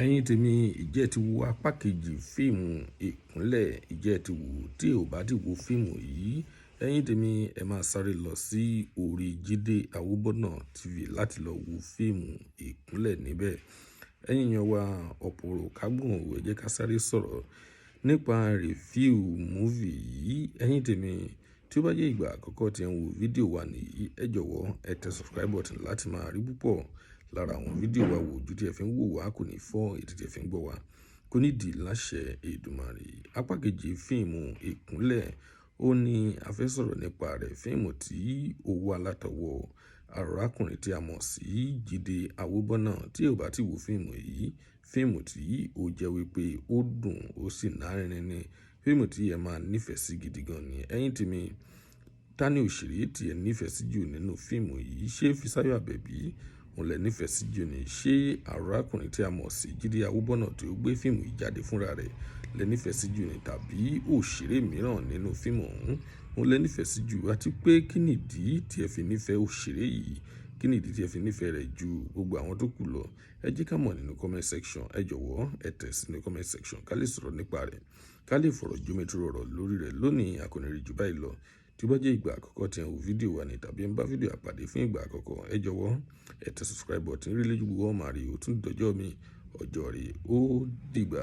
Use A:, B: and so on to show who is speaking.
A: Ẹ̀yin tèmi ìjẹ́ ti wo apá kejì fíìmù ìkúnlẹ̀ ìjẹ́ ti wò tí ò bá ti wo fíìmù yìí. Ẹ̀yin tèmi ẹ máa sáré lọ sí orí Jídé Àwòbọ́nà TV láti lọ wo fíìmù ìkúnlẹ̀ níbẹ̀. Ẹ̀yin yan wa ọ̀pọ̀rọ̀ kágbọ̀n ẹ jẹ́ ká sáré sọ̀rọ̀ nípa review movie yìí. Ẹ̀yin tèmi tí ó bá jẹ́ ìgbà àkọ́kọ́ tí ẹ ń wo fídíò wa nìyí, ẹ jọ̀wọ́ ẹ tẹ subscribe button láti máa rí púpọ̀ lára àwọn fídíò wa wò. Ojú tí ẹ fi ń wò wá kò ní fọ́, ètí tí ẹ fi ń gbọ́ wá kò ní di láṣẹ Èdùmàrè. Apá kejì fíìmù ìkúnlẹ̀ ó ní a fẹ́ sọ̀rọ̀ nípa rẹ̀. Fíìmù tí ó wà látọwọ́ arákùnrin tí a mọ̀ sí Jídé Àwòbọ́nà. Tí ò bá ti wo fíìmù yìí, fíìmù tí ó jẹ́ wípé ó dùn ó sì lárinrin ni. Fíìmù tí ẹ máa nífẹ̀ẹ́ sí gidi gan ni. Ẹ̀yin tèmi, ta ni òṣèré tí ẹ nífẹ̀ẹ́ sí jù nínú fíìmù yìí? Ṣé Fisáyọ̀ Àbẹ̀bí òun lẹ nífẹ̀ẹ́ sí jù ni? Ṣé arákùnrin tí a mọ̀ sí Jídé Àwòbọ́nà tí ó gbé fíìmù yìí jáde fúnra rẹ̀ lẹ nífẹ̀ẹ́ sí jù ni? Tàbí òṣèré mìíràn nínú fíìmù ọ̀hún òun lẹ nífẹ̀ẹ́ sí jù? Àti pé kí nìdí tí ẹ fi nífẹ̀ẹ́ òṣèré yìí? Kí nìdí tí ẹ fi nífẹ̀ẹ́ rẹ̀ ju gbogbo àwọn tó kù lọ? Ẹ jẹ́ ká mọ̀ nínú comment section. Ẹ jọ̀wọ́ ẹ tẹ̀ sínú comment section ká lè sọ̀rọ̀ nípa rẹ̀, ká lè fọ̀rọ̀ jomitoro ọ̀rọ̀ lórí rẹ̀. Lónìí a kò ní rí jù báyìí lọ. Tí ó bá jẹ́ ìgbà àkọ́kọ́ tí ẹ ń wo fídíò wa ni tàbí ẹ ń bá fídíò àpàdé fún ìgbà àkọ́kọ́, ẹ jọ̀wọ́ ẹ tẹ subscribe button rí lójú gbogbo ọmọ àrí ó tún dọjọ́ mi ọjọ́ rẹ̀ ó dìgbà.